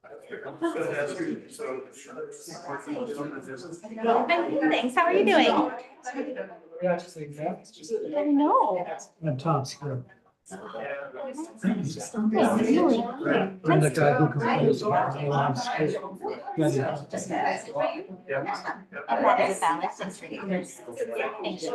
Thanks. How are you doing? I know. I'm Tom Scott. I'm The guy who complains about the alarm script. that is valid. Thanks for you. Thank you.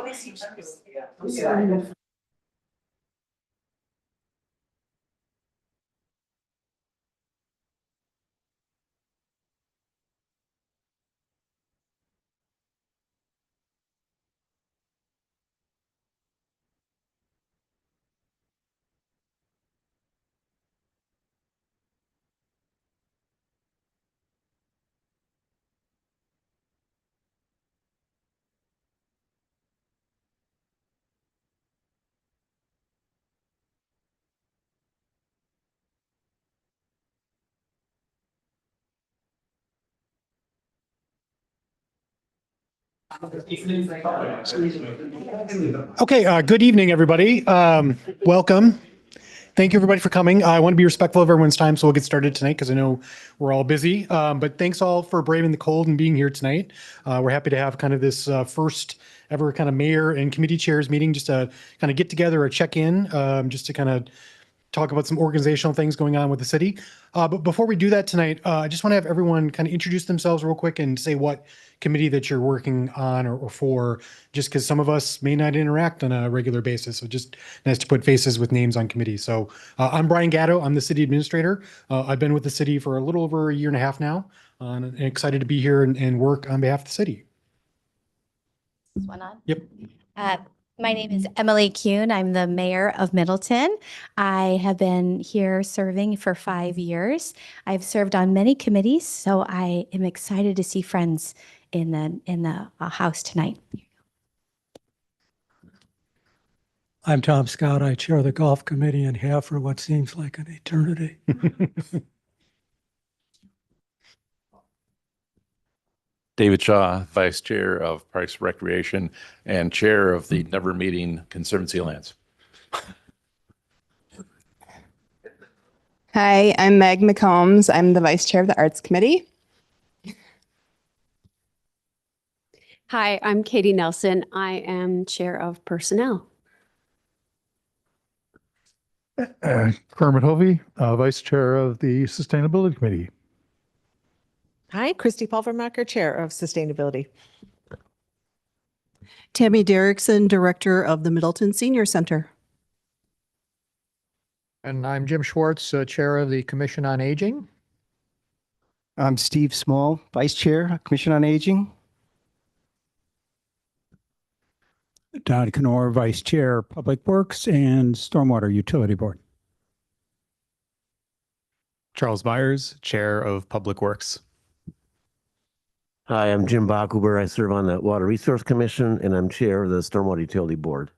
Okay, good evening, everybody. Welcome. Thank you, everybody, for coming. I want to be respectful of everyone's time, so we'll get started tonight because I know we're all busy. But thanks all for braving the cold and being here tonight. We're happy to have kind of this first ever kind of mayor and committee chairs meeting, just to kind of get together, a check-in, just to kind of talk about some organizational things going on with the city. But before we do that tonight, I just want to have everyone kind of introduce themselves real quick and say what committee that you're working on or for, just because some of us may not interact on a regular basis. So just nice to put faces with names on committees. So I'm Brian Gatto. I'm the city administrator. I've been with the city for a little over a year and a half now, and excited to be here and work on behalf of the city. This one on? Yep. My name is Emily Kuhn. I'm the mayor of Middleton. I have been here serving for 5 years. I've served on many committees, so I am excited to see friends in the house tonight. I'm Tom Scott. I chair the golf committee and have for what seems like an eternity. David Shaw, Vice Chair of Parks Recreation and Chair of the Never Meeting Conservancy Alliance. Hi, I'm Meg McCombs. I'm the Vice Chair of the Arts Committee. Hi, I'm Katie Nelson. I am Chair of Personnel. Kermit Hovey, Vice Chair of the Sustainability Committee. Hi, Christy Pulvermacher, Chair of Sustainability. Tammy Derrickson, Director of the Middleton Senior Center. And I'm Jim Schwartz, Chair of the Commission on Aging. I'm Steve Small, Vice Chair, Commission on Aging. Don Knorr, Vice Chair, Public Works and Stormwater Utility Board. Charles Myers, Chair of Public Works. Hi, I'm Jim Bachhuber. I serve on the Water Resource Commission and I'm Chair of the Stormwater Utility Board.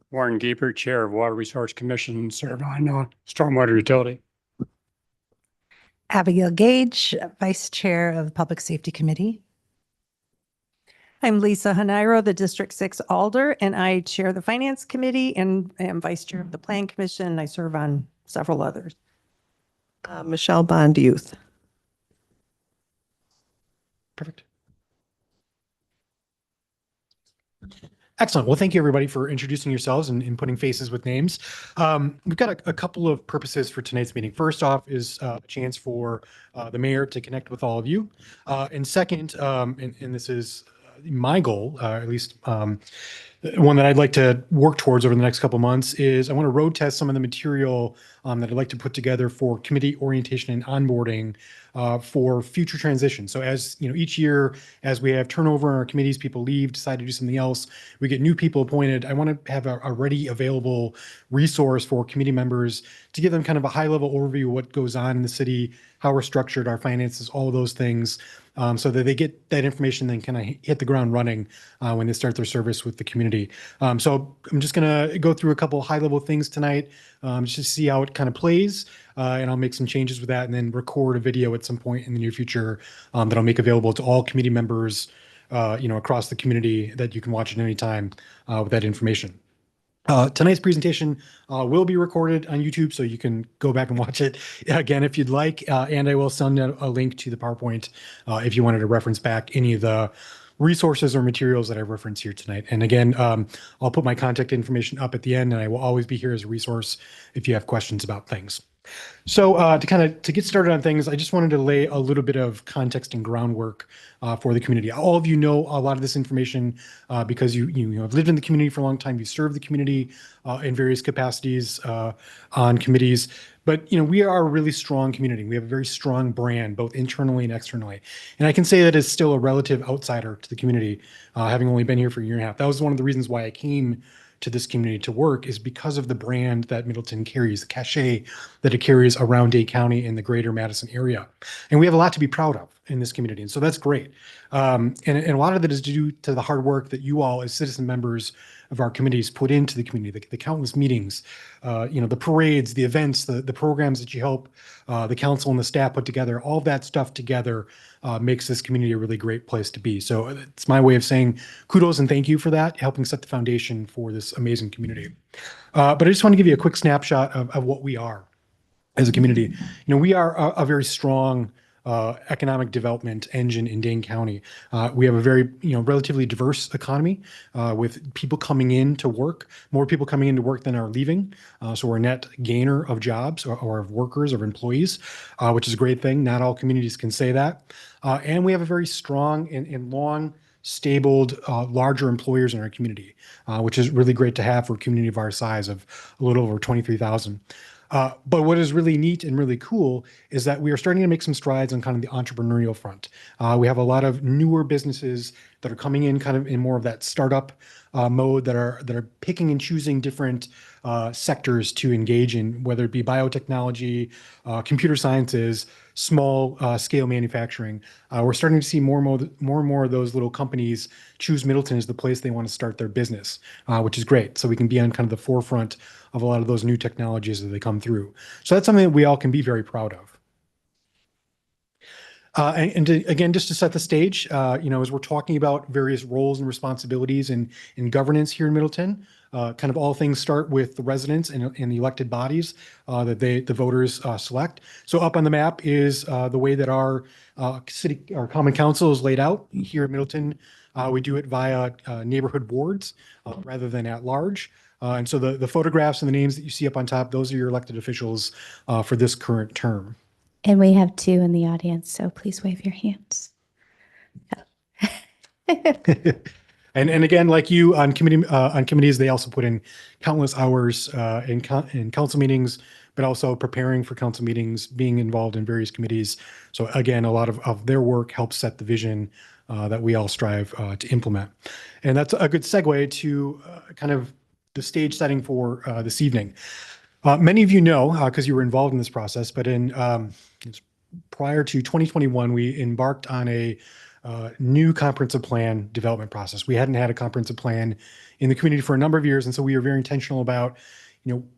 Warren Giebert, Chair of Water Resource Commission, serve on Stormwater Utility. Abigail Gage, Vice Chair of the Public Safety Committee. I'm Lisa Hanairo, the District 6 Alder, and I chair the Finance Committee and am Vice Chair of the Plan Commission. And I serve on several others. Michelle Bond Youth. Perfect. Excellent. Well, thank you, everybody, for introducing yourselves and putting faces with names. We've got a couple of purposes for tonight's meeting. First off is a chance for the mayor to connect with all of you. And second, and this is my goal, at least one that I'd like to work towards over the next couple of months, is I want to road test some of the material that I'd like to put together for committee orientation and onboarding for future transition. So as you know, each year, as we have turnover in our committees, people leave, decide to do something else, we get new people appointed. I want to have a ready, available resource for committee members to give them kind of a high-level overview of what goes on in the city, how we're structured, our finances, all of those things, so that they get that information, then kind of hit the ground running when they start their service with the community. So I'm just going to go through a couple high-level things tonight, just to see how it kind of plays, and I'll make some changes with that and then record a video at some point in the near future that I'll make available to all committee members across the community that you can watch at any time with that information. Tonight's presentation will be recorded on YouTube, so you can go back and watch it again if you'd like. And I will send a link to the PowerPoint if you wanted to reference back any of the resources or materials that I referenced here tonight. And again, I'll put my contact information up at the end, and I will always be here as a resource if you have questions about things. So to get started on things, I just wanted to lay a little bit of context and groundwork for the community. All of you know a lot of this information because you have lived in the community for a long time. You served the community in various capacities on committees. But we are a really strong community. We have a very strong brand, both internally and externally. And I can say that as still a relative outsider to the community, having only been here for a year and a half. That was one of the reasons why I came to this community to work, is because of the brand that Middleton carries, the cachet that it carries around Dade County and the greater Madison area. And we have a lot to be proud of in this community. And so that's great. And a lot of that is due to the hard work that you all as citizen members of our committees put into the community, the countless meetings, the parades, the events, the programs that you help the council and the staff put together. All that stuff together makes this community a really great place to be. So it's my way of saying kudos and thank you for that, helping set the foundation for this amazing community. But I just want to give you a quick snapshot of what we are as a community. We are a very strong economic development engine in Dane County. We have a very, relatively diverse economy with people coming in to work, more people coming into work than are leaving. So we're a net gainer of jobs or of workers, of employees, which is a great thing. Not all communities can say that. And we have a very strong and long stabled, larger employers in our community, which is really great to have for a community of our size of a little over 23,000. But what is really neat and really cool is that we are starting to make some strides on kind of the entrepreneurial front. We have a lot of newer businesses that are coming in kind of in more of that startup mode that are picking and choosing different sectors to engage in, whether it be biotechnology, computer sciences, small scale manufacturing. We're starting to see more and more of those little companies choose Middleton as the place they want to start their business, which is great. So we can be on kind of the forefront of a lot of those new technologies as they come through. So that's something that we all can be very proud of. Again, just to set the stage, as we're talking about various roles and responsibilities in governance here in Middleton, kind of all things start with the residents and the elected bodies that the voters select. So up on the map is the way that our common council is laid out here in Middleton. We do it via neighborhood boards rather than at large. And so the photographs and the names that you see up on top, those are your elected officials for this current term. And we have two in the audience, so please wave your hands. And again, like you on committees, they also put in countless hours in council meetings, but also preparing for council meetings, being involved in various committees. So again, a lot of their work helps set the vision that we all strive to implement. And that's a good segue to kind of the stage setting for this evening. Many of you know, because you were involved in this process, but prior to 2021, we embarked on a new comprehensive plan development process. We hadn't had a comprehensive plan in the community for a number of years, and so we were very intentional about,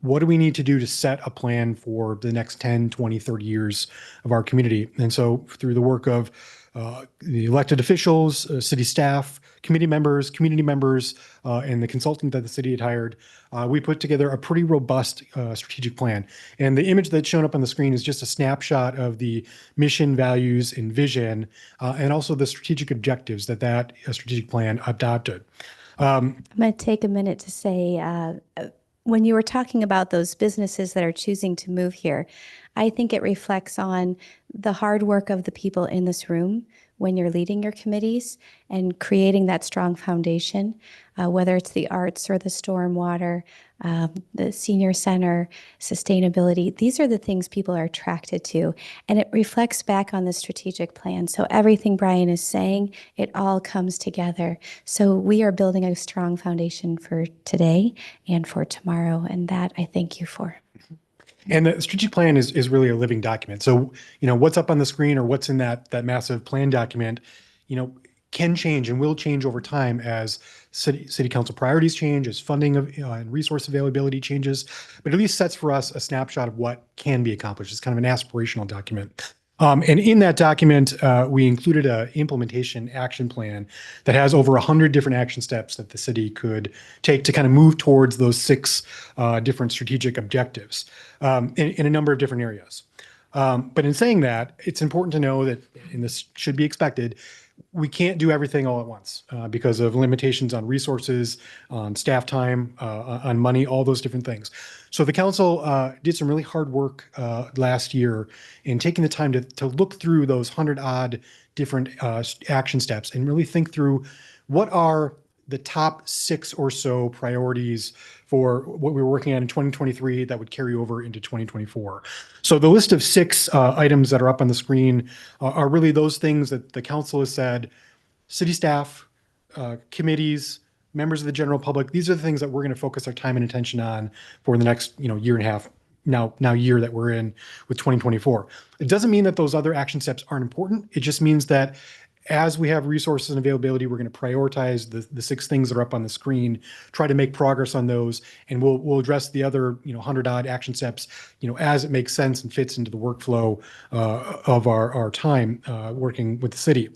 what do we need to do to set a plan for the next 10, 20, 30 years of our community? And so through the work of the elected officials, city staff, committee members, community members, and the consultant that the city had hired, we put together a pretty robust strategic plan. And the image that's shown up on the screen is just a snapshot of the mission, values, and vision, and also the strategic objectives that strategic plan adopted. I'm going to take a minute to say, when you were talking about those businesses that are choosing to move here, I think it reflects on the hard work of the people in this room when you're leading your committees and creating that strong foundation, whether it's the arts or the stormwater, the senior center, sustainability. These are the things people are attracted to, and it reflects back on the strategic plan. So everything Brian is saying, it all comes together. So we are building a strong foundation for today and for tomorrow, and that I thank you for. And the strategic plan is really a living document. So, what's up on the screen or what's in that massive plan document, can change and will change over time as city council priorities change, as funding and resource availability changes, but at least sets for us a snapshot of what can be accomplished. It's kind of an aspirational document. And in that document, we included an implementation action plan that has over 100 different action steps that the city could take to kind of move towards those 6 different strategic objectives in a number of different areas. But in saying that, it's important to know that, and this should be expected, we can't do everything all at once because of limitations on resources, on staff time, on money, all those different things. So the council did some really hard work last year in taking the time to look through those 100-odd different action steps and really think through what are the top 6 or so priorities for what we were working on in 2023 that would carry over into 2024. So the list of 6 items that are up on the screen are really those things that the council has said, city staff, committees, members of the general public, these are the things that we're going to focus our time and attention on for the next, year and a half, now year that we're in with 2024. It doesn't mean that those other action steps aren't important. It just means that as we have resources and availability, we're going to prioritize the 6 things that are up on the screen, try to make progress on those, and we'll address the other 100-odd action steps as it makes sense and fits into the workflow of our time working with the city.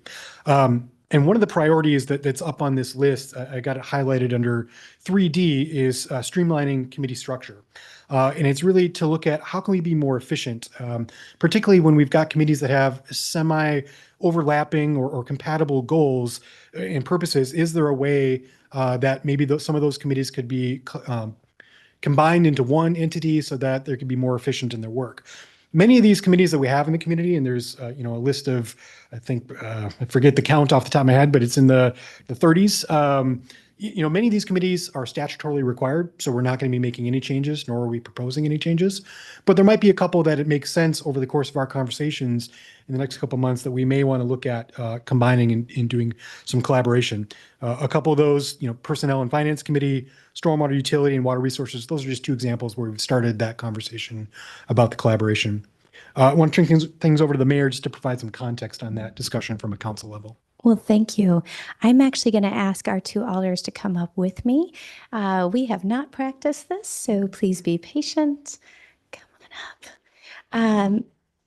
And one of the priorities that's up on this list, I got it highlighted under 3D, is streamlining committee structure. And it's really to look at how can we be more efficient, particularly when we've got committees that have semi-overlapping or compatible goals and purposes. Is there a way that maybe some of those committees could be combined into one entity so that they could be more efficient in their work? Many of these committees that we have in the community, and there's a list of, I think, I forget the count off the top of my head, but it's in the 30s. Many of these committees are statutorily required, so we're not going to be making any changes, nor are we proposing any changes. But there might be a couple that it makes sense over the course of our conversations in the next couple of months that we may want to look at combining and doing some collaboration. A couple of those, Personnel and Finance Committee, Stormwater Utility, and Water Resources, those are just 2 examples where we've started that conversation about the collaboration. I want to turn things over to the mayor just to provide some context on that discussion from a council level. Well, thank you. I'm actually going to ask our 2 alders to come up with me. We have not practiced this, so please be patient. Come on up.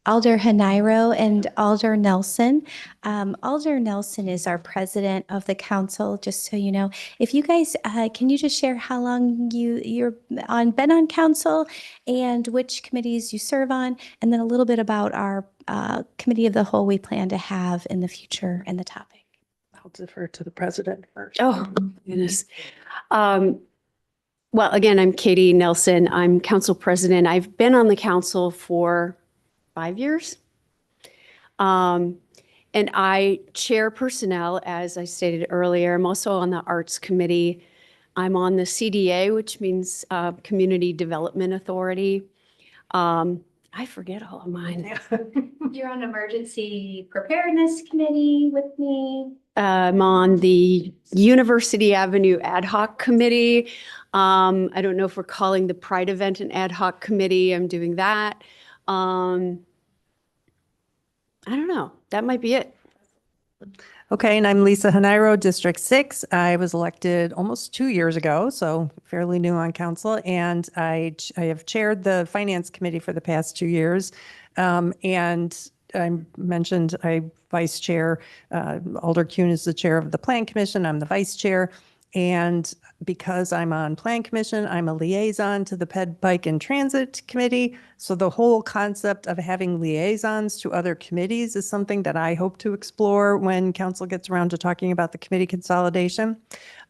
Alder Hanairo and Alder Nelson. Alder Nelson is our president of the council, just so you know. If you guys, can you just share how long you're been on council and which committees you serve on, and then a little bit about our committee of the whole we plan to have in the future and the topic. I'll defer to the president first. Oh, goodness. Well, again, I'm Katie Nelson. I'm council president. I've been on the council for 5 years. And I chair personnel, as I stated earlier. I'm also on the arts committee. I'm on the CDA, which means Community Development Authority. I forget all of mine. You're on Emergency Preparedness Committee with me. I'm on the University Avenue Ad Hoc Committee. I don't know if we're calling the Pride event an ad hoc committee. I'm doing that. I don't know. That might be it. Okay, and I'm Lisa Hanairo, District 6. I was elected almost 2 years ago, so fairly new on council, and I have chaired the Finance Committee for the past 2 years. And I mentioned I vice chair. Alder Kuhn is the chair of the Plan Commission. I'm the vice chair. And because I'm on Plan Commission, I'm a liaison to the Ped Bike and Transit Committee. So the whole concept of having liaisons to other committees is something that I hope to explore when council gets around to talking about the committee consolidation.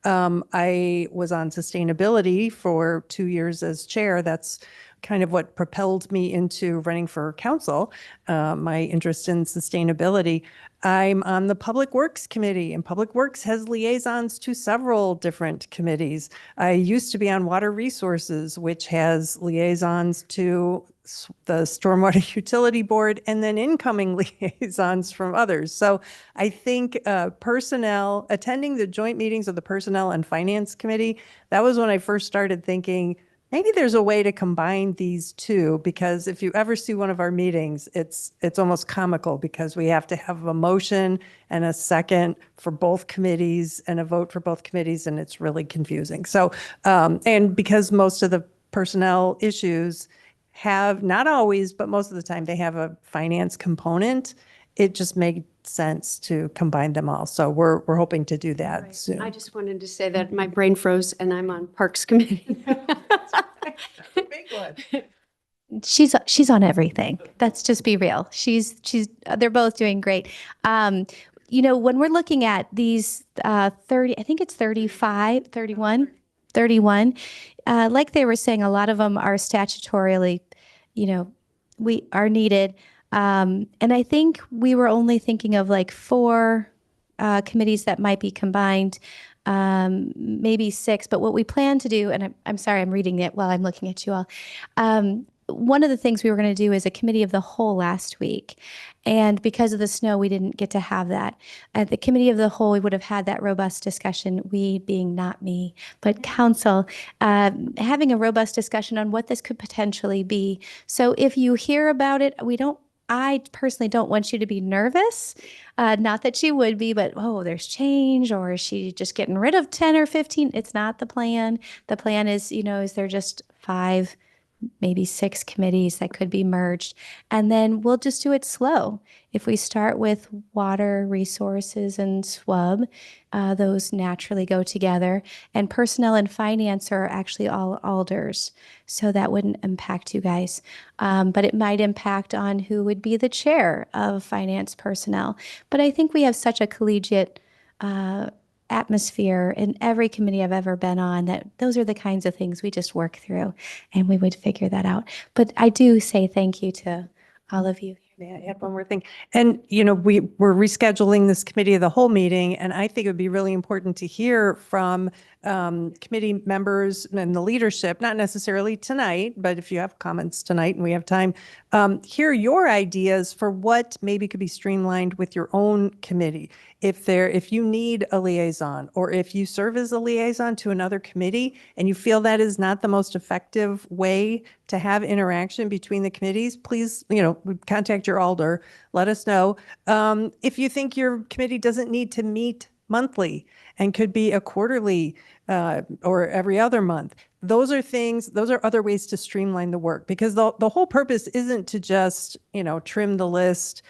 I was on sustainability for 2 years as chair. That's kind of what propelled me into running for council, my interest in sustainability. I'm on the Public Works Committee, and Public Works has liaisons to several different committees. I used to be on Water Resources, which has liaisons to the Stormwater Utility Board and then incoming liaisons from others. So I think personnel, attending the joint meetings of the Personnel and Finance Committee, that was when I first started thinking, maybe there's a way to combine these 2, because if you ever see one of our meetings, it's almost comical because we have to have a motion and a second for both committees and a vote for both committees, and it's really confusing. So, and because most of the personnel issues have, not always, but most of the time, they have a finance component. It just made sense to combine them all. So we're hoping to do that soon. I just wanted to say that my brain froze and I'm on Parks Committee. Big one. She's on everything. Let's just be real. They're both doing great. When we're looking at these 30, I think it's 35, 31, like they were saying, a lot of them are statutorily, we are needed. And I think we were only thinking of like 4 committees that might be combined, maybe 6. But what we plan to do, and I'm sorry, I'm reading it while I'm looking at you all. One of the things we were going to do is a committee of the whole last week. And because of the snow, we didn't get to have that. At the committee of the whole, we would have had that robust discussion, we being not me, but council, having a robust discussion on what this could potentially be. So if you hear about it, I personally don't want you to be nervous. Not that she would be, but, there's change, or is she just getting rid of 10 or 15? It's not the plan. The plan is, is there just 5, maybe 6 committees that could be merged. And then we'll just do it slow. If we start with water resources and SWUB, those naturally go together. And personnel and finance are actually all alders. So that wouldn't impact you guys. But it might impact on who would be the chair of finance personnel. But I think we have such a collegiate atmosphere in every committee I've ever been on that those are the kinds of things we just work through, and we would figure that out. But I do say thank you to all of you. May I add one more thing? And, we're rescheduling this committee of the whole meeting, and I think it would be really important to hear from committee members and the leadership, not necessarily tonight, but if you have comments tonight and we have time, hear your ideas for what maybe could be streamlined with your own committee. If you need a liaison, or if you serve as a liaison to another committee and you feel that is not the most effective way to have interaction between the committees, please, contact your alder, let us know. If you think your committee doesn't need to meet monthly and could be a quarterly or every other month, those are other ways to streamline the work, because the whole purpose isn't to just, trim the list.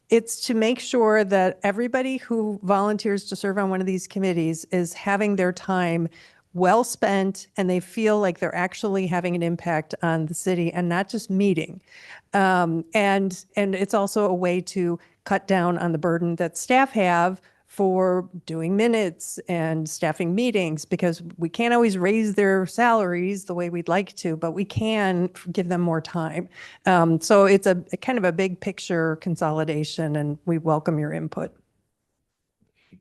It's to make sure that everybody who volunteers to serve on one of these committees is having their time well spent, and they feel like they're actually having an impact on the city and not just meeting. And it's also a way to cut down on the burden that staff have for doing minutes and staffing meetings, because we can't always raise their salaries the way we'd like to, but we can give them more time. So it's a kind of a big picture consolidation, and we welcome your input.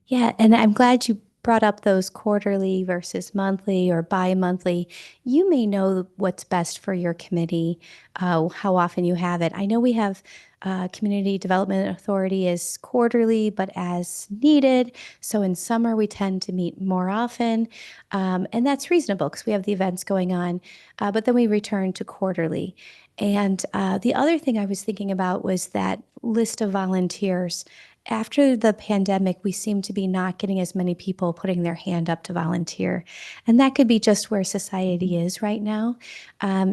Yeah, and I'm glad you brought up those quarterly versus monthly or bi-monthly. You may know what's best for your committee, how often you have it. I know we have Community Development Authority is quarterly, but as needed. So in summer, we tend to meet more often. And that's reasonable because we have the events going on. But then we return to quarterly. And the other thing I was thinking about was that list of volunteers. After the pandemic, we seem to be not getting as many people putting their hand up to volunteer. And that could be just where society is right now.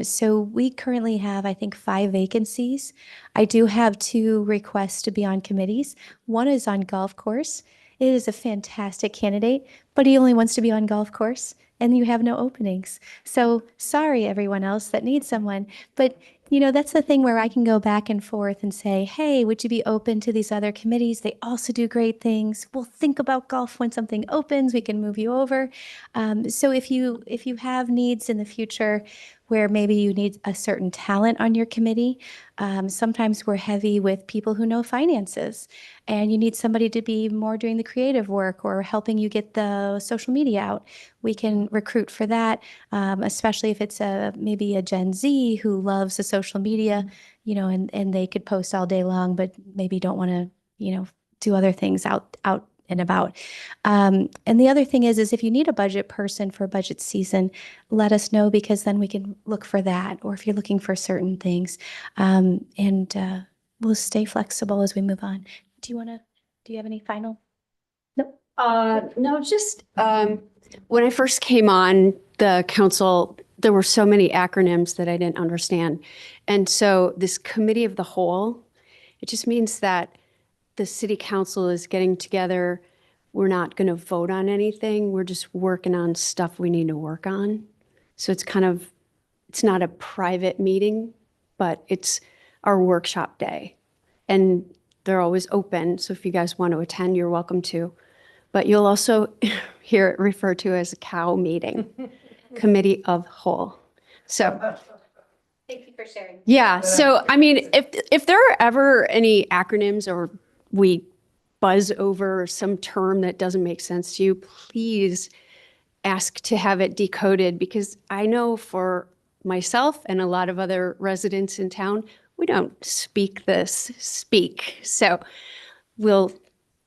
So we currently have, I think, 5 vacancies. I do have 2 requests to be on committees. One is on golf course. It is a fantastic candidate, but he only wants to be on golf course, and you have no openings. So sorry, everyone else that needs someone. But that's the thing where I can go back and forth and say, hey, would you be open to these other committees? They also do great things. We'll think about golf when something opens. We can move you over. So if you have needs in the future where maybe you need a certain talent on your committee, sometimes we're heavy with people who know finances, and you need somebody to be more doing the creative work or helping you get the social media out. We can recruit for that, especially if it's maybe a Gen Z who loves the social media, and they could post all day long, but maybe don't want to, do other things out and about. And the other thing is if you need a budget person for budget season, let us know, because then we can look for that, or if you're looking for certain things, and we'll stay flexible as we move on. Do you have any final? No, just when I first came on the council, there were so many acronyms that I didn't understand. And so this committee of the whole, it just means that the city council is getting together. We're not going to vote on anything. We're just working on stuff we need to work on. So it's it's not a private meeting, but it's our workshop day. And they're always open. So if you guys want to attend, you're welcome to. But you'll also hear it referred to as a cow meeting, committee of whole. So Thank you for sharing. yeah. So, I mean, if there are ever any acronyms or we buzz over some term that doesn't make sense to you, please ask to have it decoded, because I know for myself and a lot of other residents in town, we don't speak this speak. So we'll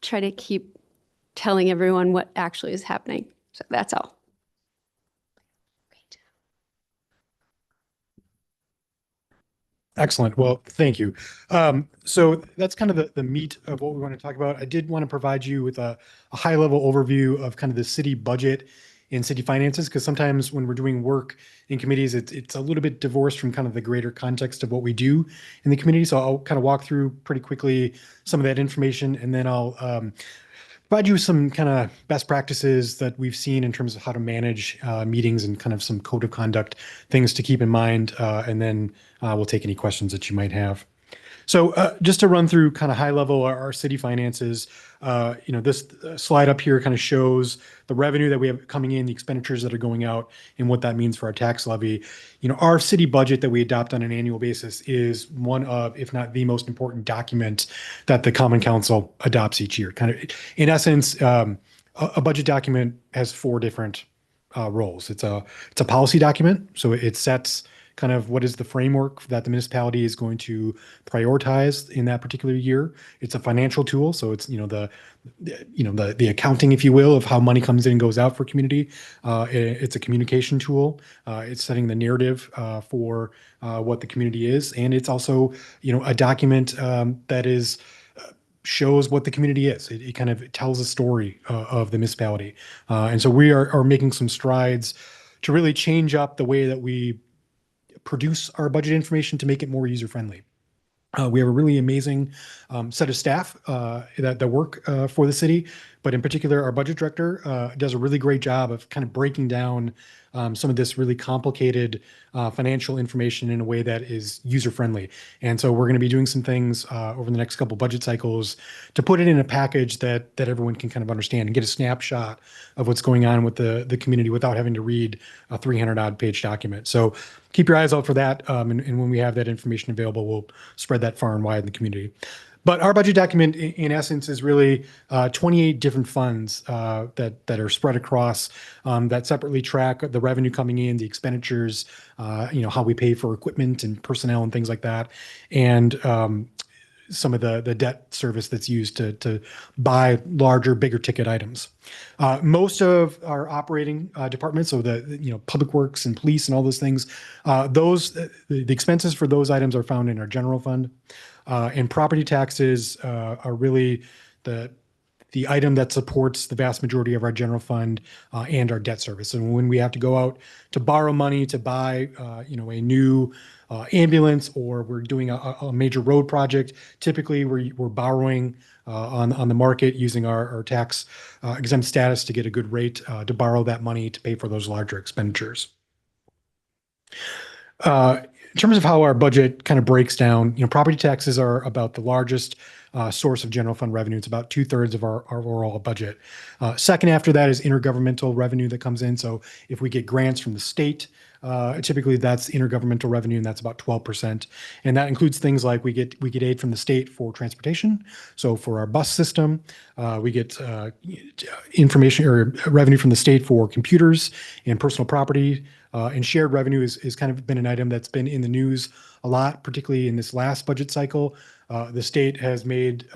try to keep telling everyone what actually is happening. So that's all. Excellent. Well, thank you. So that's kind of the meat of what we want to talk about. I did want to provide you with a high-level overview of kind of the city budget and city finances, because sometimes when we're doing work in committees, it's a little bit divorced from kind of the greater context of what we do in the community. So I'll kind of walk through pretty quickly some of that information, and then I'll provide you some kind of best practices that we've seen in terms of how to manage meetings and kind of some code of conduct things to keep in mind, and then we'll take any questions that you might have. So just to run through kind of high level our city finances, this slide up here kind of shows the revenue that we have coming in, the expenditures that are going out, and what that means for our tax levy. Our city budget that we adopt on an annual basis is one of, if not the most important document that the Common Council adopts each year. Kind of, in essence, a budget document has four different roles. It's a policy document, so it sets kind of what is the framework that the municipality is going to prioritize in that particular year. It's a financial tool, so it's the accounting, if you will, of how money comes in and goes out for community. It's a communication tool. It's setting the narrative for what the community is, and it's also a document that is shows what the community is. It kind of tells a story of the municipality, and so we are making some strides to really change up the way that we produce our budget information to make it more user-friendly. We have a really amazing set of staff that work for the city, but in particular, our budget director does a really great job of kind of breaking down some of this really complicated financial information in a way that is user-friendly. And so we're going to be doing some things over the next couple budget cycles to put it in a package that everyone can kind of understand and get a snapshot of what's going on with the community without having to read a 300-odd page document. So keep your eyes out for that. And when we have that information available, we'll spread that far and wide in the community. But our budget document, in essence, is really 28 different funds that are spread across that separately track the revenue coming in, the expenditures, how we pay for equipment and personnel and things like that, and some of the debt service that's used to buy larger, bigger ticket items. Most of our operating departments, so the public works and police and all those things, the expenses for those items are found in our general fund. And property taxes are really the item that supports the vast majority of our general fund and our debt service. And when we have to go out to borrow money to buy, a new ambulance, or we're doing a major road project, typically we're borrowing on the market using our tax exempt status to get a good rate to borrow that money to pay for those larger expenditures. In terms of how our budget kind of breaks down, property taxes are about the largest source of general fund revenue. It's about 2/3 of our overall budget. Second after that is intergovernmental revenue that comes in. So if we get grants from the state, typically that's intergovernmental revenue, and that's about 12%. And that includes things like we get aid from the state for transportation. So for our bus system, we get information or revenue from the state for computers and personal property. And shared revenue is kind of been an item that's been in the news a lot, particularly in this last budget cycle. The state has made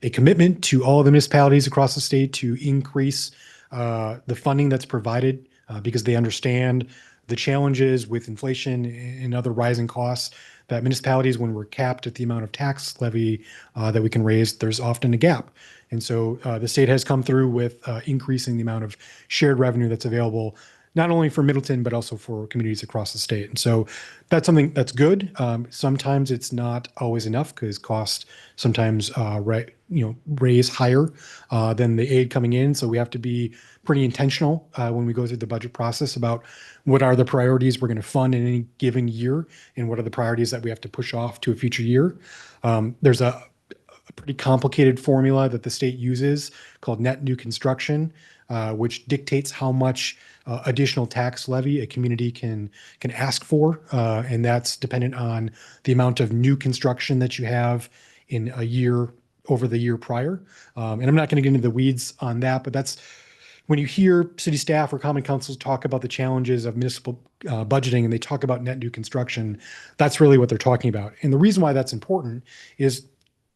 a commitment to all of the municipalities across the state to increase the funding that's provided because they understand the challenges with inflation and other rising costs that municipalities, when we're capped at the amount of tax levy that we can raise, there's often a gap. And so the state has come through with increasing the amount of shared revenue that's available not only for Middleton, but also for communities across the state. And so that's something that's good. Sometimes it's not always enough because costs sometimes raise higher than the aid coming in. So we have to be pretty intentional when we go through the budget process about what are the priorities we're going to fund in any given year and what are the priorities that we have to push off to a future year. There's a pretty complicated formula that the state uses called net new construction, which dictates how much additional tax levy a community can ask for, and that's dependent on the amount of new construction that you have in a year over the year prior. And I'm not going to get into the weeds on that, but that's when you hear city staff or common councils talk about the challenges of municipal budgeting and they talk about net new construction, that's really what they're talking about. And the reason why that's important is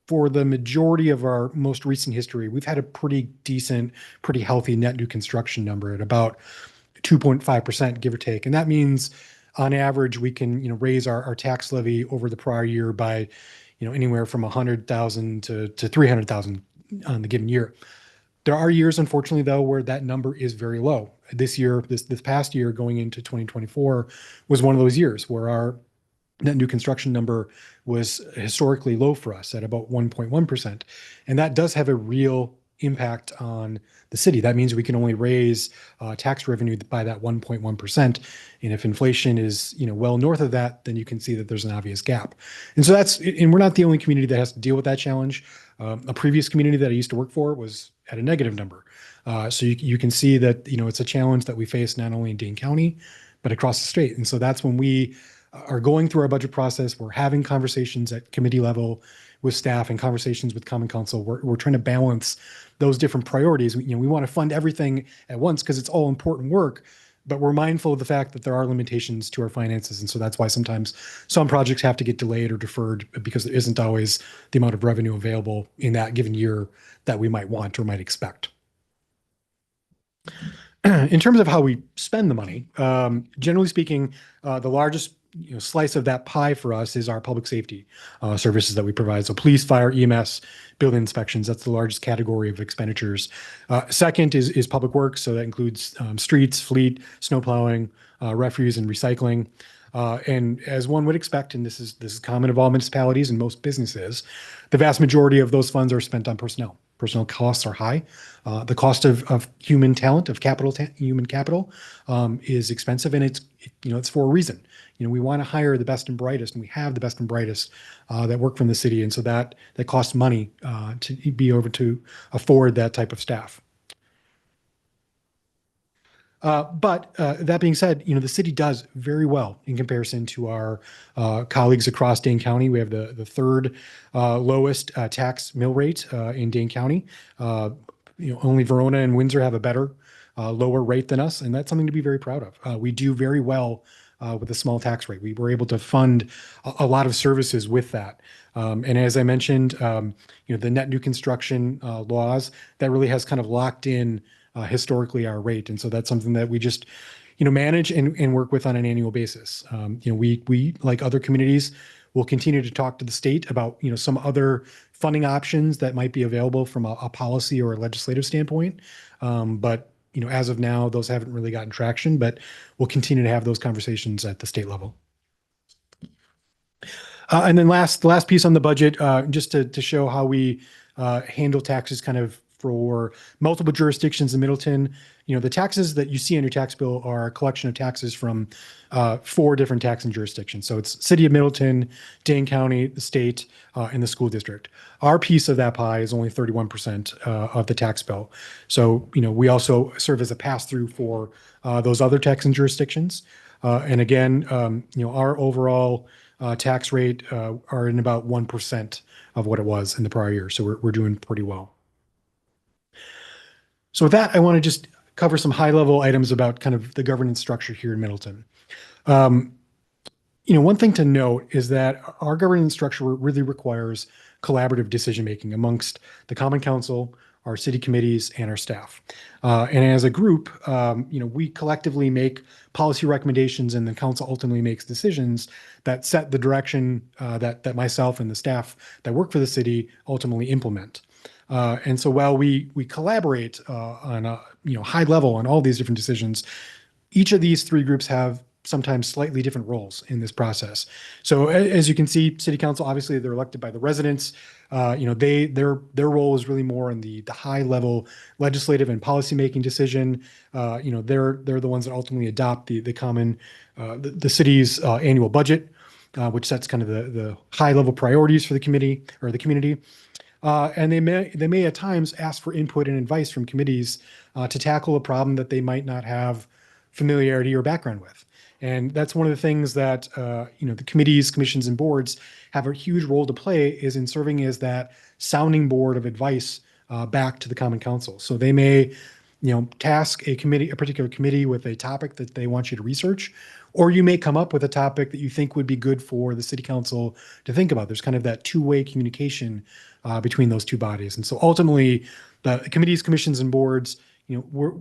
for the majority of our most recent history, we've had a pretty decent, pretty healthy net new construction number at about 2.5%, give or take. And that means on average, we can, raise our tax levy over the prior year by, anywhere from 100,000 to 300,000 on the given year. There are years, unfortunately, though, where that number is very low. This year, this past year going into 2024 was one of those years where our net new construction number was historically low for us at about 1.1%. And that does have a real impact on the city. That means we can only raise tax revenue by that 1.1%. And if inflation is, well north of that, then you can see that there's an obvious gap. And so and we're not the only community that has to deal with that challenge. A previous community that I used to work for was at a negative number. So you can see that, it's a challenge that we face not only in Dane County, but across the state. And so that's when we are going through our budget process. We're having conversations at committee level with staff and conversations with Common Council. We're trying to balance those different priorities. We want to fund everything at once because it's all important work, but we're mindful of the fact that there are limitations to our finances. And so that's why sometimes some projects have to get delayed or deferred because there isn't always the amount of revenue available in that given year that we might want or might expect. In terms of how we spend the money, generally speaking, the largest slice of that pie for us is our public safety services that we provide. So police, fire, EMS, building inspections, that's the largest category of expenditures. Second is public works. So that includes streets, fleet, snow plowing, refuse and recycling. And as one would expect, and this is common of all municipalities and most businesses, the vast majority of those funds are spent on personnel. Personnel costs are high. The cost of human talent, of human capital, is expensive, and it's for a reason. We want to hire the best and brightest, and we have the best and brightest that work from the city, and so that costs money to be able to afford that type of staff. But that being said, the city does very well in comparison to our colleagues across Dane County. We have the third lowest tax mill rate in Dane County. Only Verona and Windsor have a better, lower rate than us, and that's something to be very proud of. We do very well with a small tax rate. We were able to fund a lot of services with that. And as I mentioned, the net new construction laws, that really has kind of locked in historically our rate. And so that's something that we just, manage and work with on an annual basis. We, like other communities, will continue to talk to the state about, some other funding options that might be available from a policy or a legislative standpoint. But as of now, those haven't really gotten traction, but we'll continue to have those conversations at the state level. And then the last piece on the budget, just to show how we handle taxes kind of for multiple jurisdictions in Middleton. The taxes that you see on your tax bill are a collection of taxes from 4 different taxing jurisdictions. So it's City of Middleton, Dane County, the state, and the school district. Our piece of that pie is only 31% of the tax bill. So, we also serve as a pass-through for those other taxing jurisdictions. And again, our overall tax rate are in about 1% of what it was in the prior year. So we're doing pretty well. So with that, I want to just cover some high-level items about kind of the governance structure here in Middleton. One thing to note is that our governance structure really requires collaborative decision-making amongst the Common Council, our city committees, and our staff. And as a group, we collectively make policy recommendations, and the council ultimately makes decisions that set the direction that myself and the staff that work for the city ultimately implement. And so while we collaborate on a high level on all these different decisions, Each of these three groups have sometimes slightly different roles in this process. So as you can see, city council, obviously they're elected by the residents. Their role is really more in the high level legislative and policymaking decision. They're the ones that ultimately adopt the city's annual budget, which sets kind of the high level priorities for the committee or the community. And they may at times ask for input and advice from committees to tackle a problem that they might not have familiarity or background with. And that's one of the things that the committees, commissions, and boards have a huge role to play, is in serving as that sounding board of advice back to the Common Council. So they may task a particular committee with a topic that they want you to research, or you may come up with a topic that you think would be good for the city council to think about. There's kind of that two-way communication between those two bodies. And so ultimately, the committees, commissions, and boards, we're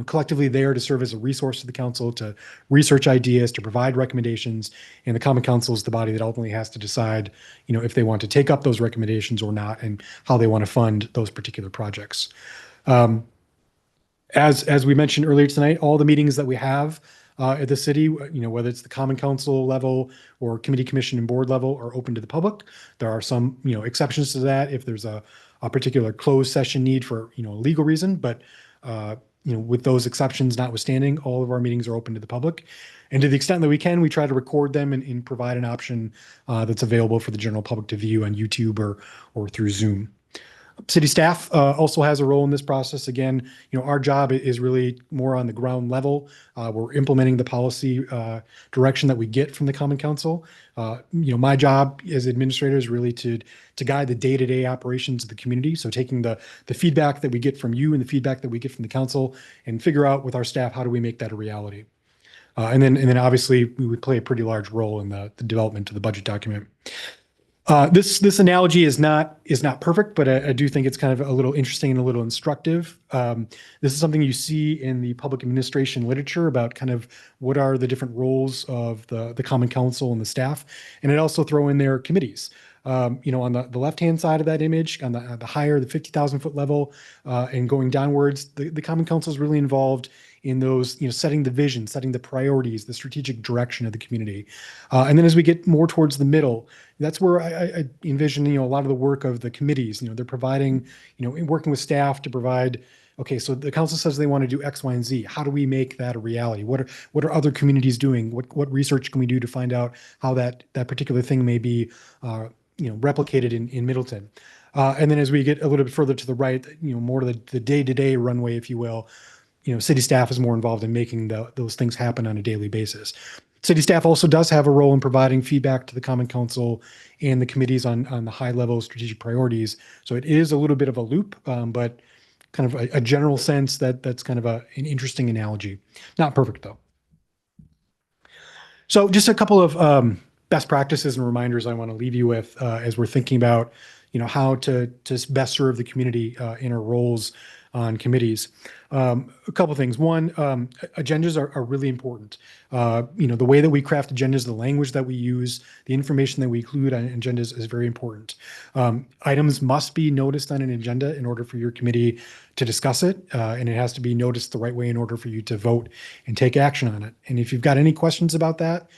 collectively there to serve as a resource to the council, to research ideas, to provide recommendations, and the Common Council is the body that ultimately has to decide, if they want to take up those recommendations or not, and how they want to fund those particular projects. As we mentioned earlier tonight, all the meetings that we have at the city, whether it's the Common Council level or committee, commission, and board level, are open to the public. There are some, exceptions to that if there's a particular closed session need for, a legal reason, but with those exceptions notwithstanding, all of our meetings are open to the public. And to the extent that we can, we try to record them and provide an option that's available for the general public to view on YouTube or through Zoom. City staff also has a role in this process. Again, our job is really more on the ground level. We're implementing the policy direction that we get from the Common Council. My job as administrator is really to guide the day-to-day operations of the community. So taking the feedback that we get from you and the feedback that we get from the council, and figure out with our staff, how do we make that a reality? And then obviously we would play a pretty large role in the development of the budget document. This analogy is not perfect, but I do think it's kind of a little interesting and a little instructive. This is something you see in the public administration literature about kind of what are the different roles of the Common Council and the staff, and it also throw in their committees. On the left-hand side of that image, on the higher, the 50,000 foot level, and going downwards, the Common Council is really involved in those, setting the vision, setting the priorities, the strategic direction of the community. And then as we get more towards the middle, that's where I envision, a lot of the work of the committees. They're providing, working with staff to provide, okay, so the council says they want to do X, Y, and Z. How do we make that a reality? What are other communities doing? What research can we do to find out how that particular thing may be, replicated in Middleton? And then as we get a little bit further to the right, more to the day-to-day runway, if you will, city staff is more involved in making those things happen on a daily basis. City staff also does have a role in providing feedback to the Common Council and the committees on the high-level strategic priorities. So it is a little bit of a loop, but kind of a general sense that's kind of an interesting analogy. Not perfect, though. So just a couple of best practices and reminders I want to leave you with as we're thinking about, how to best serve the community in our roles on committees. A couple of things. One, agendas are really important. The way that we craft agendas, the language that we use, the information that we include on agendas is very important. Items must be noticed on an agenda in order for your committee to discuss it, and it has to be noticed the right way in order for you to vote and take action on it. And if you've got any questions about that,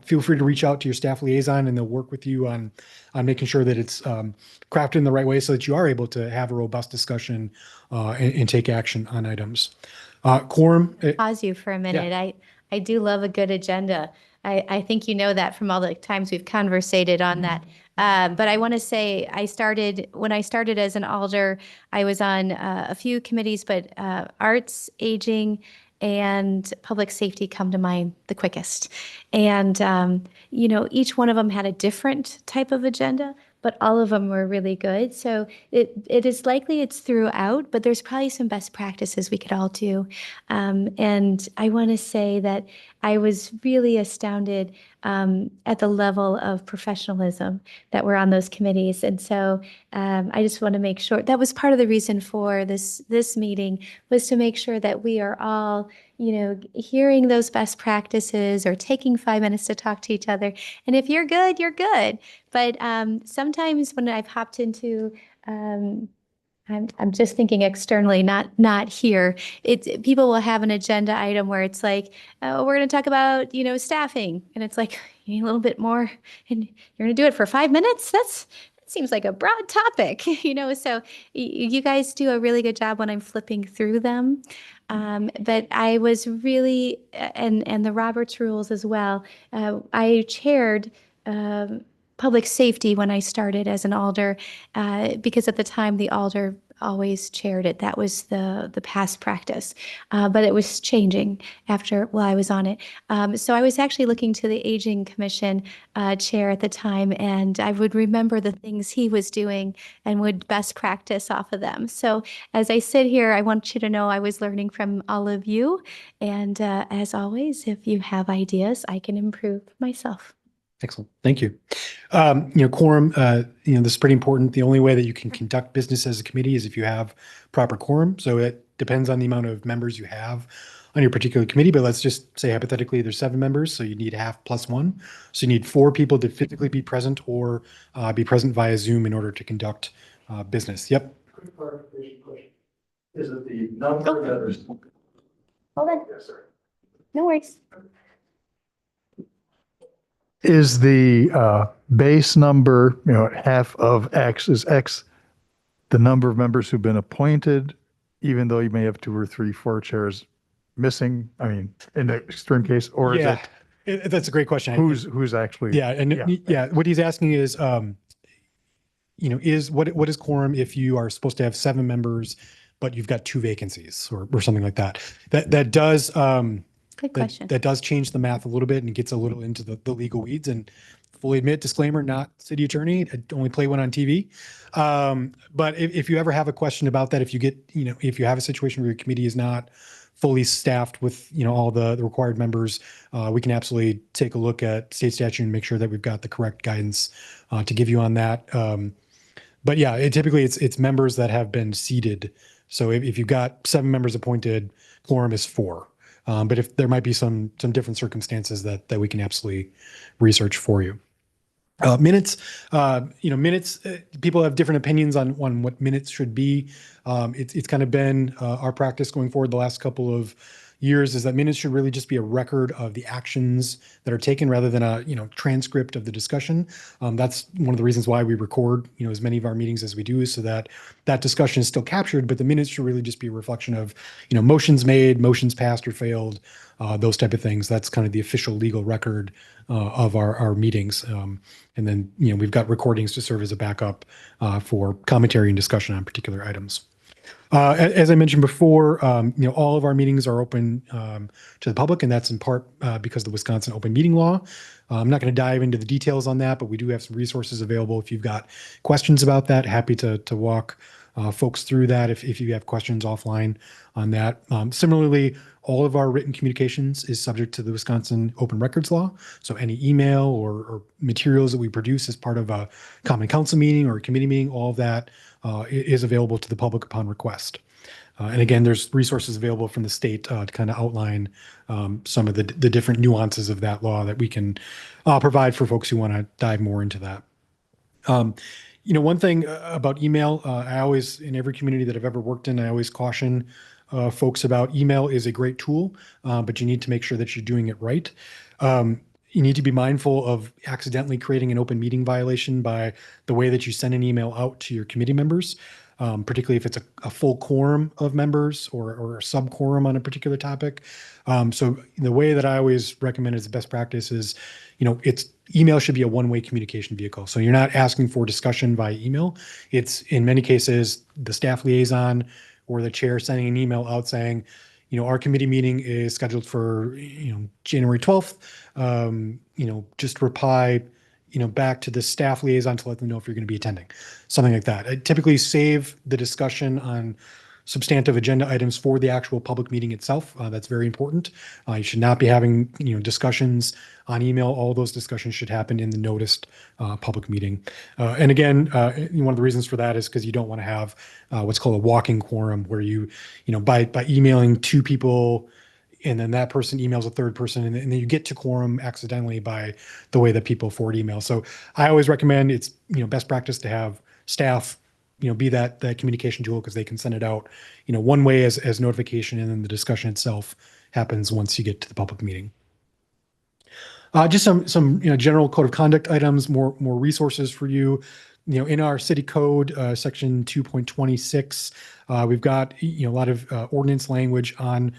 feel free to reach out to your staff liaison, and they'll work with you on making sure that it's crafted in the right way so that you are able to have a robust discussion and take action on items. Quorum. Pause you for a minute. Yeah. I do love a good agenda. I think you know that from all the times we've conversated on that. But I want to say when I started as an alder, I was on a few committees, but arts, aging, and public safety come to mind the quickest. And, each one of them had a different type of agenda, but all of them were really good. So it is likely it's throughout, but there's probably some best practices we could all do. And I want to say that I was really astounded at the level of professionalism that were on those committees. And so I just want to make sure that was part of the reason for this meeting, was to make sure that we are all, hearing those best practices or taking 5 minutes to talk to each other. And if you're good, you're good. But sometimes when I've hopped into I'm just thinking externally, not here. People will have an agenda item where it's like, oh, we're going to talk about, staffing. And it's like, you need a little bit more and you're going to do it for 5 minutes. That seems like a broad topic, so you guys do a really good job when I'm flipping through them. But I was really, and the Roberts rules as well. I chaired, public safety when I started as an alder, because at the time the alder always chaired it. That was the past practice, but it was changing while I was on it. So I was actually looking to the Aging Commission chair at the time, and I would remember the things he was doing and would best practice off of them. So as I sit here, I want you to know I was learning from all of you. And as always, if you have ideas, I can improve myself. Excellent. Thank you. Quorum, this is pretty important. The only way that you can conduct business as a committee is if you have proper quorum. So it depends on the amount of members you have on your particular committee, but let's just say hypothetically there's 7 members, so you need half plus 1. So you need 4 people to physically be present or be present via Zoom in order to conduct business. Yep. Quick clarification question. Is it the number that is? Hold on. Yes, sir. No worries. Is the base number, half of X, is X the number of members who've been appointed, even though you may have 2 or 3, 4 chairs missing? I mean, in the extreme case, or is that's a great question. Who's actually? What he's asking is, what is quorum if you are supposed to have 7 members, but you've got 2 vacancies or something like that? That does. Good question. That does change the math a little bit and gets a little into the legal weeds. And fully admit, disclaimer, not city attorney. I only play one on TV. But if you ever have a question about that, if you have a situation where your committee is not fully staffed with all the required members, we can absolutely take a look at state statute and make sure that we've got the correct guidance to give you on that. But yeah, typically it's members that have been seated. So if you've got 7 members appointed, quorum is 4. But if there might be some different circumstances that we can absolutely research for you. Minutes, people have different opinions on what minutes should be. It's kind of been our practice going forward the last couple of years is that minutes should really just be a record of the actions that are taken rather than a transcript of the discussion. That's one of the reasons why we record as many of our meetings as we do, is so that discussion is still captured, but the minutes should really just be a reflection of motions made, motions passed or failed, those type of things. That's kind of the official legal record of our meetings. And then we've got recordings to serve as a backup for commentary and discussion on particular items. As I mentioned before, all of our meetings are open to the public, and that's in part because of the Wisconsin open meeting law. I'm not going to dive into the details on that, but we do have some resources available. If you've got questions about that, happy to walk folks through that if you have questions offline on that. Similarly, all of our written communications is subject to the Wisconsin open records law. So any email or materials that we produce as part of a common council meeting or a committee meeting, all of that is available to the public upon request. And again, there's resources available from the state to kind of outline some of the different nuances of that law that we can provide for folks who want to dive more into that. One thing about email, I always, in every community that I've ever worked in, I always caution folks about email is a great tool, but you need to make sure that you're doing it right. You need to be mindful of accidentally creating an open meeting violation by the way that you send an email out to your committee members, particularly if it's a full quorum of members or a sub quorum on a particular topic. So the way that I always recommend as the best practice is, email should be a one-way communication vehicle. So you're not asking for discussion via email. It's in many cases the staff liaison or the chair sending an email out saying, our committee meeting is scheduled for, January 12th. Just reply, back to the staff liaison to let them know if you're going to be attending, something like that. I typically save the discussion on substantive agenda items for the actual public meeting itself. That's very important. You should not be having, discussions on email. All those discussions should happen in the noticed public meeting. And again, one of the reasons for that is because you don't want to have what's called a walking quorum, where you by emailing 2 people and then that person emails a third person, and then you get to quorum accidentally by the way that people forward emails. So I always recommend it's best practice to have staff be that communication tool because they can send it out, one way as notification, and then the discussion itself happens once you get to the public meeting. Just some general code of conduct items, more resources for you. In our city code, section 2.26, we've got a lot of ordinance language on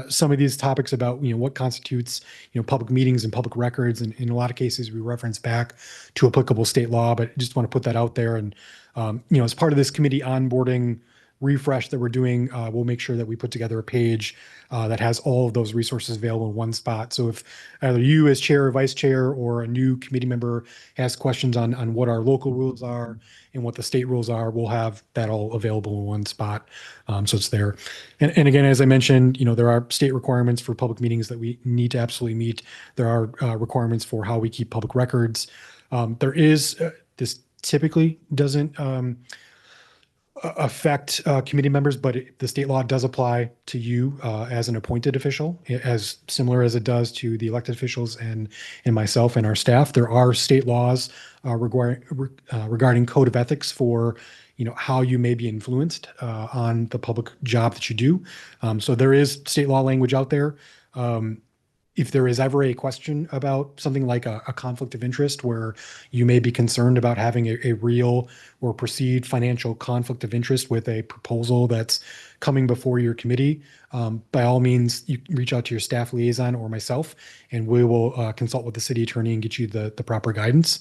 some of these topics about what constitutes public meetings and public records, and in a lot of cases we reference back to applicable state law, but just want to put that out there. And as part of this committee onboarding refresh that we're doing, we'll make sure that we put together a page that has all of those resources available in one spot. So if either you as chair or vice chair or a new committee member has questions on what our local rules are and what the state rules are, we'll have that all available in one spot. So it's there. And again, as I mentioned, there are state requirements for public meetings that we need to absolutely meet. There are requirements for how we keep public records. There is, this typically doesn't affect committee members, but the state law does apply to you as an appointed official, as similar as it does to the elected officials and myself and our staff. There are state laws regarding code of ethics for how you may be influenced on the public job that you do. So there is state law language out there. If there is ever a question about something like a conflict of interest where you may be concerned about having a real or perceived financial conflict of interest with a proposal that's coming before your committee, by all means, you reach out to your staff liaison or myself, and we will consult with the city attorney and get you the proper guidance.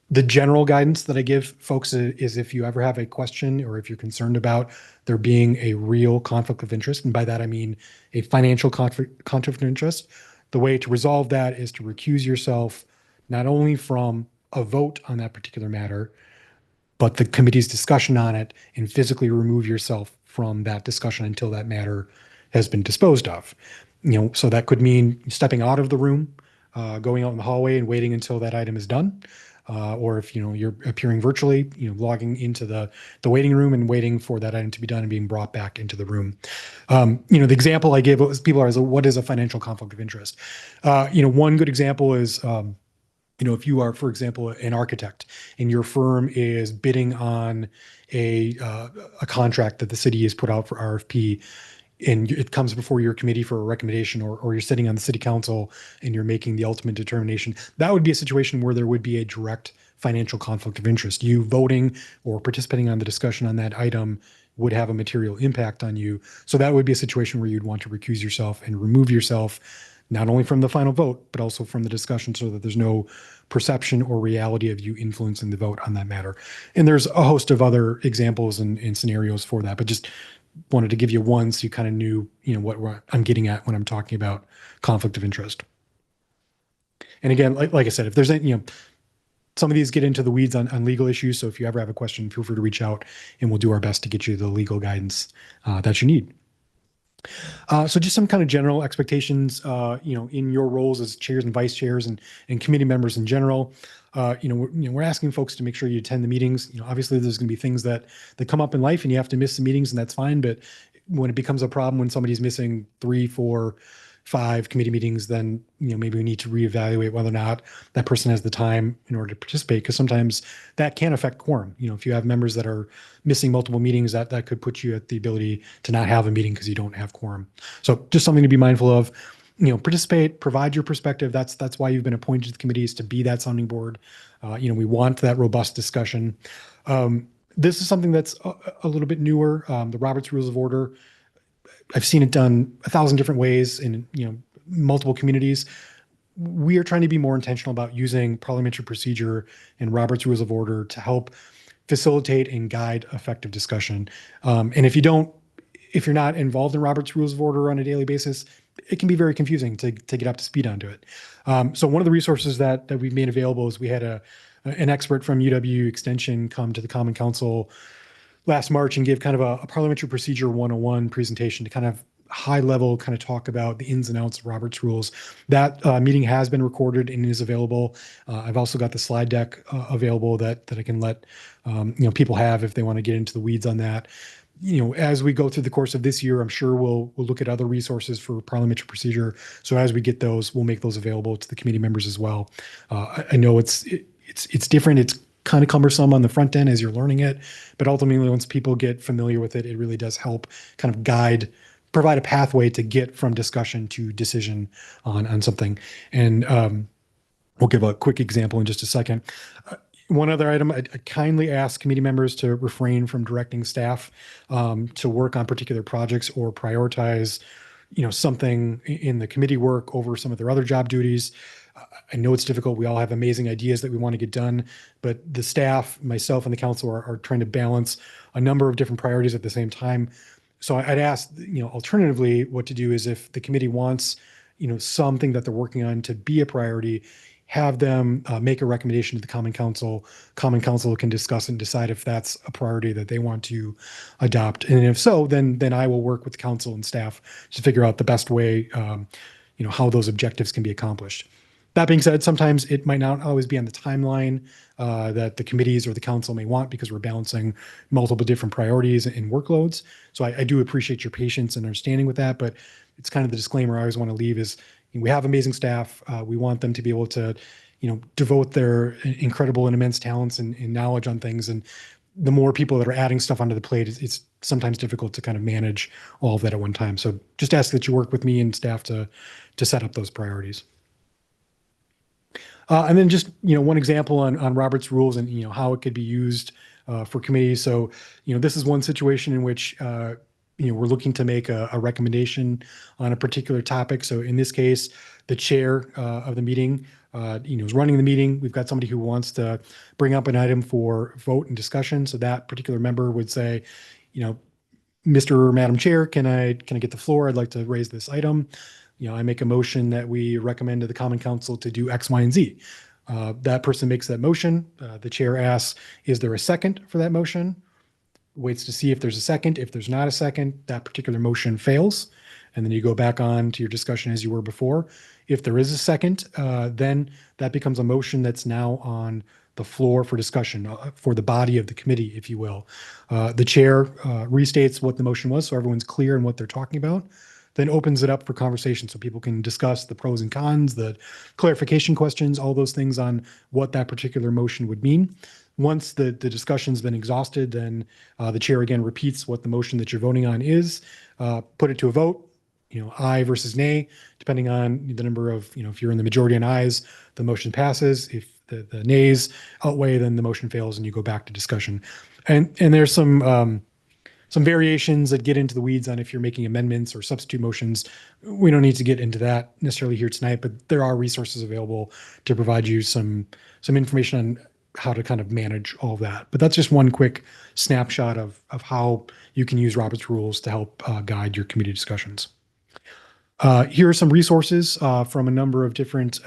The general guidance that I give folks is if you ever have a question or if you're concerned about there being a real conflict of interest, and by that I mean a financial conflict of interest, the way to resolve that is to recuse yourself not only from a vote on that particular matter, but the committee's discussion on it, and physically remove yourself from that discussion until that matter has been disposed of. So that could mean stepping out of the room, going out in the hallway and waiting until that item is done. Or if you're appearing virtually, logging into the waiting room and waiting for that item to be done and being brought back into the room. The example I gave was people are, what is a financial conflict of interest? One good example is, if you are, for example, an architect and your firm is bidding on a contract that the city has put out for RFP, and it comes before your committee for a recommendation, or you're sitting on the city council and you're making the ultimate determination, that would be a situation where there would be a direct financial conflict of interest. You voting or participating on the discussion on that item would have a material impact on you. So that would be a situation where you'd want to recuse yourself and remove yourself, not only from the final vote, but also from the discussion, so that there's no perception or reality of you influencing the vote on that matter. And there's a host of other examples and scenarios for that, but just wanted to give you one so you kind of knew, what I'm getting at when I'm talking about conflict of interest. And again, like I said, if there's any, some of these get into the weeds on legal issues. So if you ever have a question, feel free to reach out and we'll do our best to get you the legal guidance that you need. So just some kind of general expectations, in your roles as chairs and vice chairs and committee members in general. We're asking folks to make sure you attend the meetings. Obviously there's going to be things that come up in life and you have to miss some meetings, and that's fine. But when it becomes a problem, when somebody's missing 3, 4, 5 committee meetings, then, maybe we need to reevaluate whether or not that person has the time in order to participate, because sometimes that can affect quorum. If you have members that are missing multiple meetings, that could put you at the ability to not have a meeting because you don't have quorum. So just something to be mindful of. Participate, provide your perspective. That's why you've been appointed to the committees, to be that sounding board. We want that robust discussion. This is something that's a little bit newer. The Roberts Rules of Order, I've seen it done 1,000 different ways in multiple communities. We are trying to be more intentional about using parliamentary procedure and Roberts Rules of Order to help facilitate and guide effective discussion. And if you're not involved in Roberts Rules of Order on a daily basis, it can be very confusing to get up to speed onto it. So one of the resources that we've made available is we had an expert from UW Extension come to the Common Council last March and give kind of a parliamentary procedure 101 presentation to kind of high level kind of talk about the ins and outs of Robert's Rules. That meeting has been recorded and is available. I've also got the slide deck available that I can let people have if they want to get into the weeds on that. As we go through the course of this year, I'm sure we'll look at other resources for parliamentary procedure. So as we get those, we'll make those available to the committee members as well. I know it's different. It's kind of cumbersome on the front end as you're learning it, but ultimately once people get familiar with it, it really does help kind of provide a pathway to get from discussion to decision on something. And we'll give a quick example in just a second. One other item, I kindly ask committee members to refrain from directing staff to work on particular projects or prioritize, something in the committee work over some of their other job duties. I know it's difficult. We all have amazing ideas that we want to get done, but the staff, myself and the council are trying to balance a number of different priorities at the same time. So I'd ask, alternatively, what to do is if the committee wants, something that they're working on to be a priority, have them make a recommendation to the Common Council. Common Council can discuss and decide if that's a priority that they want to adopt. And if so, then I will work with the council and staff to figure out the best way, how those objectives can be accomplished. That being said, sometimes it might not always be on the timeline that the committees or the council may want because we're balancing multiple different priorities and workloads. So I do appreciate your patience and understanding with that, but it's kind of the disclaimer I always want to leave is we have amazing staff. We want them to be able to, devote their incredible and immense talents and knowledge on things. And the more people that are adding stuff onto the plate, it's sometimes difficult to kind of manage all of that at one time. So just ask that you work with me and staff to set up those priorities. And then just, one example on Robert's rules and, how it could be used for committees. So, this is one situation in which, we're looking to make a recommendation on a particular topic. So in this case, the chair of the meeting, is running the meeting. We've got somebody who wants to bring up an item for vote and discussion. So that particular member would say, Mr. or Madam Chair, can I get the floor? I'd like to raise this item. I make a motion that we recommend to the Common Council to do X, Y, and Z. That person makes that motion. The chair asks, is there a second for that motion? Waits to see if there's a second. If there's not a second, that particular motion fails. And then you go back on to your discussion as you were before. If there is a second, then that becomes a motion that's now on the floor for discussion for the body of the committee, if you will. The chair restates what the motion was so everyone's clear in what they're talking about, then opens it up for conversation so people can discuss the pros and cons, the clarification questions, all those things on what that particular motion would mean. Once the discussion's been exhausted, then the chair again repeats what the motion that you're voting on is, put it to a vote, aye versus nay, depending on the number of, if you're in the majority on ayes, the motion passes. If the nays outweigh, then the motion fails and you go back to discussion. And there's some variations that get into the weeds on if you're making amendments or substitute motions. We don't need to get into that necessarily here tonight, but there are resources available to provide you some information on how to kind of manage all of that. But that's just one quick snapshot of how you can use Robert's rules to help guide your committee discussions. Here are some resources from a number of different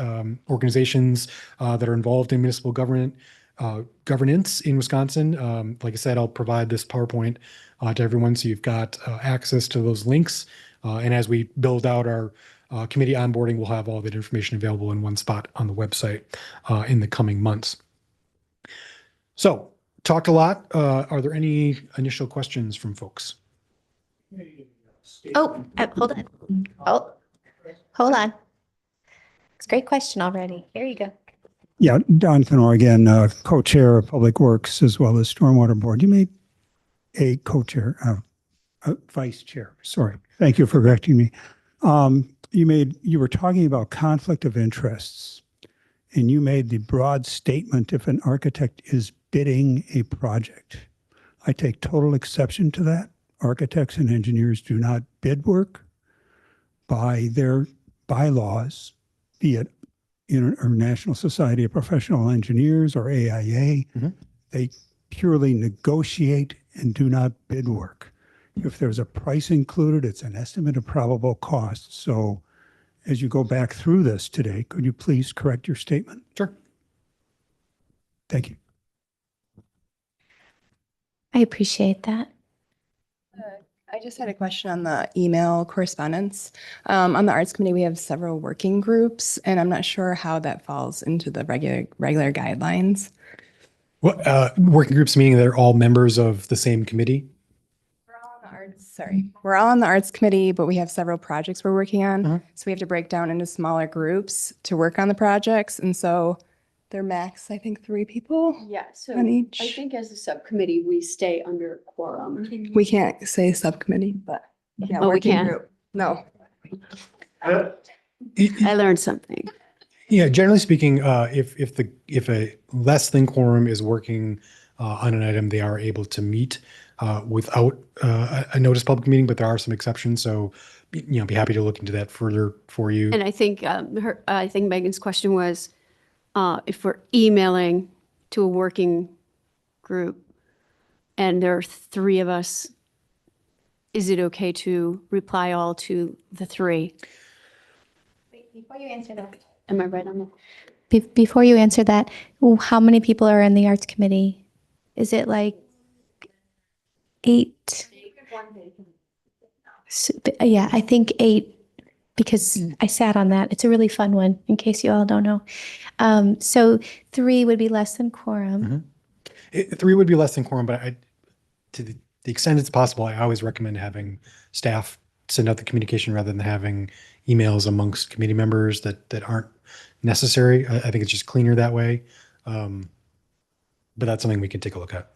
organizations that are involved in municipal governance in Wisconsin. Like I said, I'll provide this PowerPoint to everyone so you've got access to those links. And as we build out our committee onboarding, we'll have all that information available in one spot on the website in the coming months. So, talked a lot. Are there any initial questions from folks? Oh, hold on. Oh, hold on. It's a great question already. Here you go. Yeah, Don Kenor again, co-chair of Public Works as well as Stormwater Board. You made a co-chair, vice chair. Sorry. Thank you for correcting me. You were talking about conflict of interests, and you made the broad statement if an architect is bidding a project. I take total exception to that. Architects and engineers do not bid work by their bylaws, be it International Society of Professional Engineers or AIA. They purely negotiate and do not bid work. If there's a price included, it's an estimate of probable cost. So as you go back through this today, could you please correct your statement? Sure. Thank you. I appreciate that. I just had a question on the email correspondence. On the Arts Committee, we have several working groups, and I'm not sure how that falls into the regular guidelines. Well, working groups meaning they're all members of the same committee? We're all on the Arts Committee, but we have several projects we're working on. So we have to break down into smaller groups to work on the projects. And so They're max, I think, 3 people Yeah, so on each. I think as a subcommittee, we stay under quorum. We can't say subcommittee, but yeah, Oh, we working can? group. No. I learned something. Yeah, generally speaking, if a less than quorum is working on an item, they are able to meet without a notice public meeting, but there are some exceptions. So, be happy to look into that further for you. And I think I think Megan's question was if we're emailing to a working group and there are 3 of us, is it okay to reply all to the 3? Before you answer that, Am I right on that? before you answer that, how many people are in the Arts Committee? Is it like 8? Yeah, I think 8 because I sat on that. It's a really fun one, in case you all don't know. So 3 would be less than quorum. 3 would be less than quorum, but to the extent it's possible, I always recommend having staff send out the communication rather than having emails amongst committee members that aren't necessary. I think it's just cleaner that way. But that's something we can take a look at.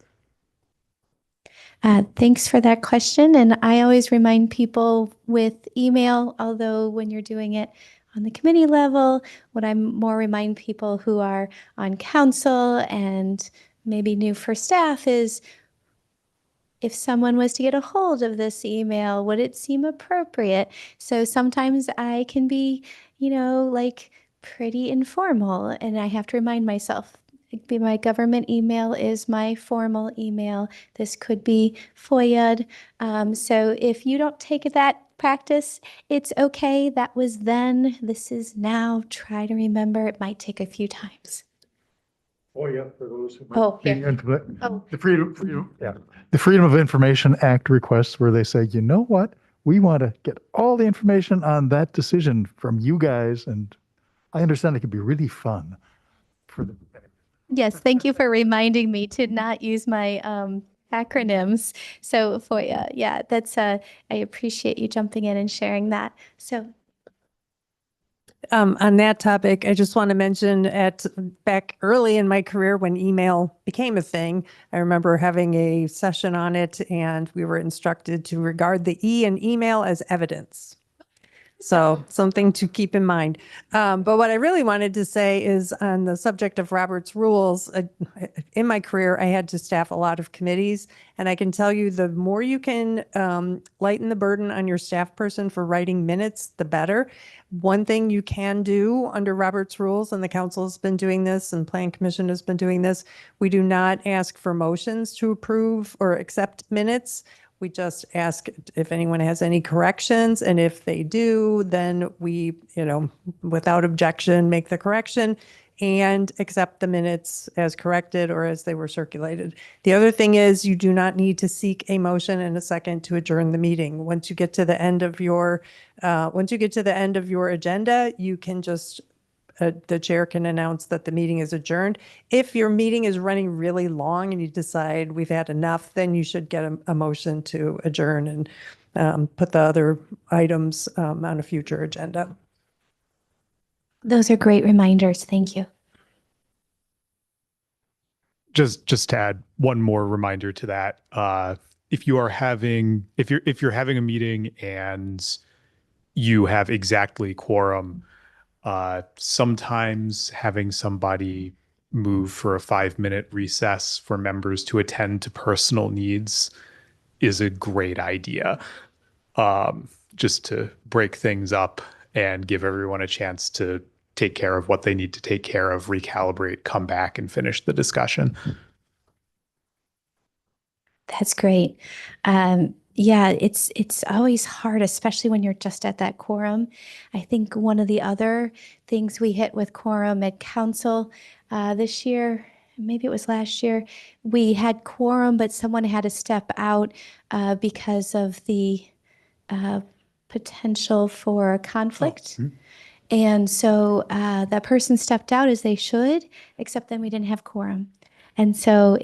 Thanks for that question. And I always remind people with email, although when you're doing it on the committee level, what I more remind people who are on council and maybe new for staff is, if someone was to get a hold of this email, would it seem appropriate? So sometimes I can be, like pretty informal, and I have to remind myself, my government email is my formal email. This could be FOIA'd. So if you don't take that practice, it's okay. That was then. This is now. Try to remember. It might take a few times. FOIA for those who Oh, might be yeah. into it. Oh. The Freedom of Information Act requests where they say, you know what? We want to get all the information on that decision from you guys. And I understand it can be really fun for the. Yes, thank you for reminding me to not use my acronyms. So FOIA, yeah, that's I appreciate you jumping in and sharing that. So On that topic, I just want to mention back early in my career when email became a thing, I remember having a session on it and we were instructed to regard the E in email as evidence. So something to keep in mind. But what I really wanted to say is on the subject of Robert's rules, in my career, I had to staff a lot of committees. And I can tell you the more you can lighten the burden on your staff person for writing minutes, the better. One thing you can do under Robert's rules, and the council has been doing this and Plan Commission has been doing this, we do not ask for motions to approve or accept minutes. We just ask if anyone has any corrections, and if they do, then we, without objection, make the correction and accept the minutes as corrected or as they were circulated. The other thing is you do not need to seek a motion and a second to adjourn the meeting. Once you get to the end of your agenda, you can just the chair can announce that the meeting is adjourned. If your meeting is running really long and you decide we've had enough, then you should get a motion to adjourn and put the other items on a future agenda. those are great reminders. Thank you. Just to add one more reminder to that, if you're having a meeting and you have exactly quorum, sometimes having somebody move for a 5-minute recess for members to attend to personal needs is a great idea. Just to break things up and give everyone a chance to take care of what they need to take care of, recalibrate, come back and finish the discussion. That's great. Yeah, it's always hard, especially when you're just at that quorum. I think one of the other things we hit with quorum at council this year, maybe it was last year, we had quorum, but someone had to step out because of the potential for conflict. And so that person stepped out as they should, except then we didn't have quorum. And so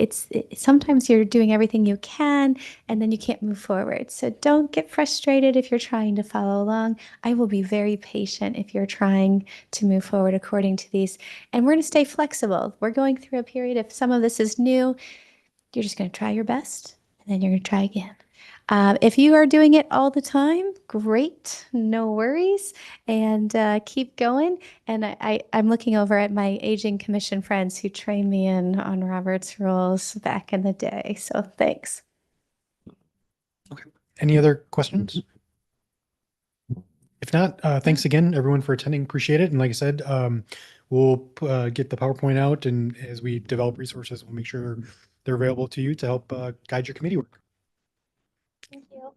sometimes you're doing everything you can and then you can't move forward. So don't get frustrated if you're trying to follow along. I will be very patient if you're trying to move forward according to these. And we're going to stay flexible. We're going through a period, if some of this is new, you're just going to try your best and then you're going to try again. If you are doing it all the time, great, no worries, and keep going. And I'm looking over at my aging commission friends who trained me on Robert's rules back in the day. So thanks. Any other questions? If not, thanks again, everyone, for attending. Appreciate it. And like I said, we'll get the PowerPoint out, and as we develop resources, we'll make sure they're available to you to help guide your committee work. Thank you.